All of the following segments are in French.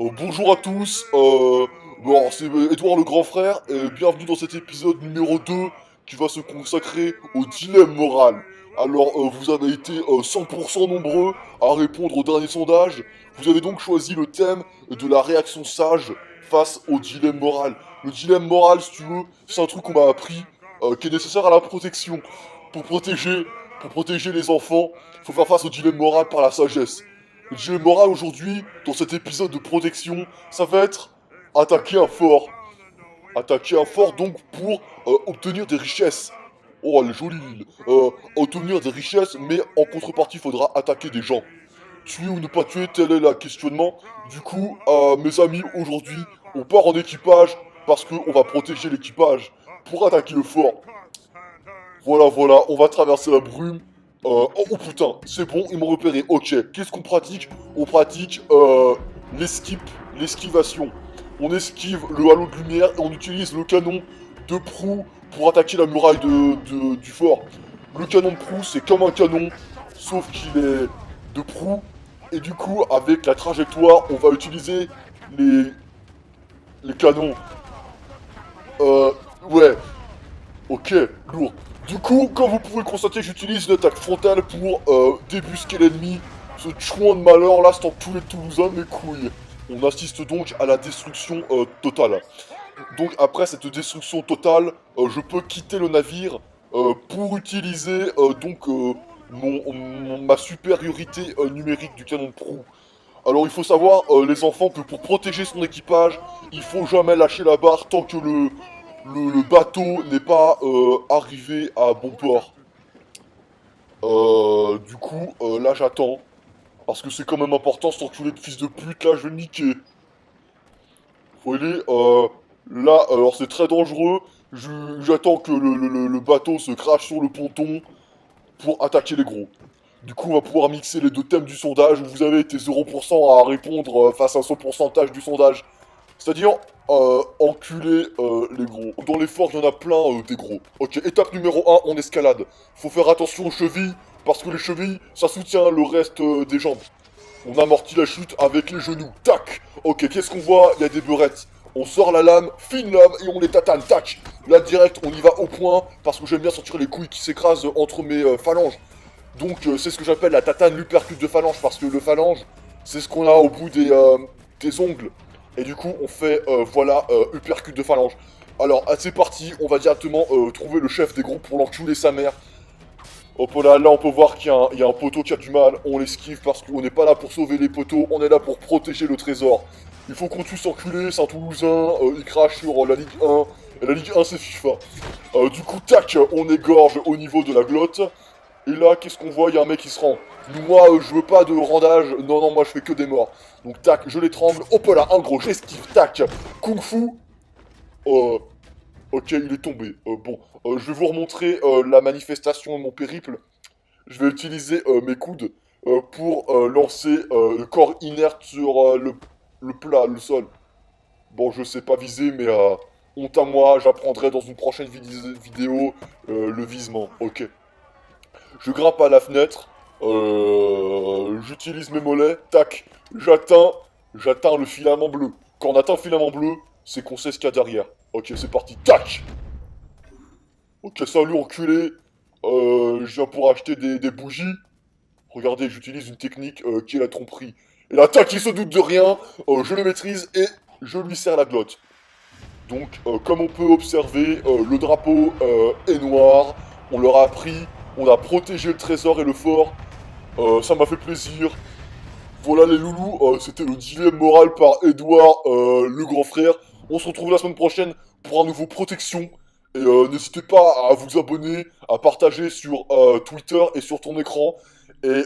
Bonjour à tous, c'est Edouard le grand frère, et bienvenue dans cet épisode numéro 2 qui va se consacrer au dilemme moral. Alors, vous avez été 100% nombreux à répondre au dernier sondage, vous avez donc choisi le thème de la réaction sage face au dilemme moral. Le dilemme moral, si tu veux, c'est un truc qu'on m'a appris, qui est nécessaire à la protection. Pour protéger, pour protéger les enfants, il faut faire face au dilemme moral par la sagesse. Le dilemme moral aujourd'hui, dans cet épisode de protection, ça va être attaquer un fort. Attaquer un fort donc pour obtenir des richesses. Oh, elle est jolie l'île. Obtenir des richesses, mais en contrepartie, il faudra attaquer des gens. Tuer ou ne pas tuer, tel est le questionnement. Du coup, mes amis, aujourd'hui, on part en équipage parce qu'on va protéger l'équipage pour attaquer le fort. Voilà, on va traverser la brume. Oh putain, c'est bon, ils m'ont repéré. Ok, qu'est-ce qu'on pratique? On pratique l'esquivation. On esquive le halo de lumière et on utilise le canon de proue pour attaquer la muraille du fort. Le canon de proue, c'est comme un canon, sauf qu'il est de proue. Et du coup, avec la trajectoire, on va utiliser les canons. Ouais, ok, lourd. Du coup, comme vous pouvez le constater, j'utilise une attaque frontale pour débusquer l'ennemi. Ce chouan de malheur là, c'est en tous les Toulousains, mes couilles. On assiste donc à la destruction totale. Donc après cette destruction totale, je peux quitter le navire pour utiliser ma supériorité numérique du canon de proue. Alors il faut savoir, les enfants, que pour protéger son équipage, il faut jamais lâcher la barre tant que le bateau n'est pas arrivé à bon port. Là j'attends. Parce que c'est quand même important, cet enculé de fils de pute, là je vais le niquer. Faut aller, là, alors c'est très dangereux. J'attends que le bateau se crache sur le ponton pour attaquer les gros. Du coup, on va pouvoir mixer les deux thèmes du sondage où vous avez été 0% à répondre face à son pourcentage du sondage. C'est-à-dire, enculer les gros. Dans les forts, il y en a plein des gros. Ok, étape numéro 1, on escalade. Faut faire attention aux chevilles, parce que les chevilles, ça soutient le reste des jambes. On amortit la chute avec les genoux. Tac. Ok, qu'est-ce qu'on voit? Il y a des beurettes. On sort la lame, fine lame, et on les tatane. Tac. Là, direct, on y va au point, parce que j'aime bien sentir les couilles qui s'écrasent entre mes phalanges. Donc, c'est ce que j'appelle la tatane, l'uppercut de phalange, parce que le phalange, c'est ce qu'on a au bout des ongles. Et du coup, on fait, uppercut de phalange. Alors, c'est parti, on va directement trouver le chef des groupes pour l'enculer sa mère. Hop là, on peut voir qu'il y a un poteau qui a du mal, on l'esquive parce qu'on n'est pas là pour sauver les poteaux, on est là pour protéger le trésor. Il faut qu'on tue cet enculé, c'est un Toulousain, il crache sur la Ligue 1, et la Ligue 1 c'est FIFA. Du coup, tac, on égorge au niveau de la glotte. Et là, qu'est-ce qu'on voit? Il y a un mec qui se rend. Moi, je veux pas de rendage. Non, moi, je fais que des morts. Donc, tac, je l'étrangle. Hop là, un gros, j'esquive. Tac, kung fu. Ok, il est tombé. Je vais vous remontrer la manifestation de mon périple. Je vais utiliser mes coudes pour lancer le corps inerte sur le plat, le sol. Bon, je sais pas viser, mais honte à moi, j'apprendrai dans une prochaine vidéo le visement. Ok. Je grimpe à la fenêtre, j'utilise mes mollets, tac, j'atteins le filament bleu. Quand on atteint le filament bleu, c'est qu'on sait ce qu'il y a derrière. Ok, c'est parti, tac. Ok, salut enculé, je viens pour acheter des bougies. Regardez, j'utilise une technique qui est la tromperie. Et là, tac, il se doute de rien, je le maîtrise et je lui serre la glotte. Donc, comme on peut observer, le drapeau est noir, on leur a appris. On a protégé le trésor et le fort. Ça m'a fait plaisir. Voilà les loulous, c'était le dilemme moral par Edouard, le grand frère. On se retrouve la semaine prochaine pour un nouveau protection. Et n'hésitez pas à vous abonner, à partager sur Twitter et sur ton écran. Et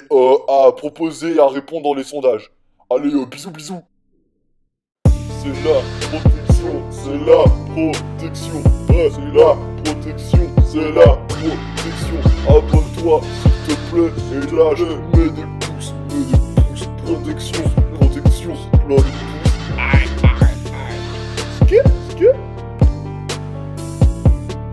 à proposer et à répondre dans les sondages. Allez, bisous. C'est la protection, c'est la protection, ouais, c'est la protection, c'est la protection. Abonne-toi, s'il te plaît, et là je mets des pouces, protection, plein de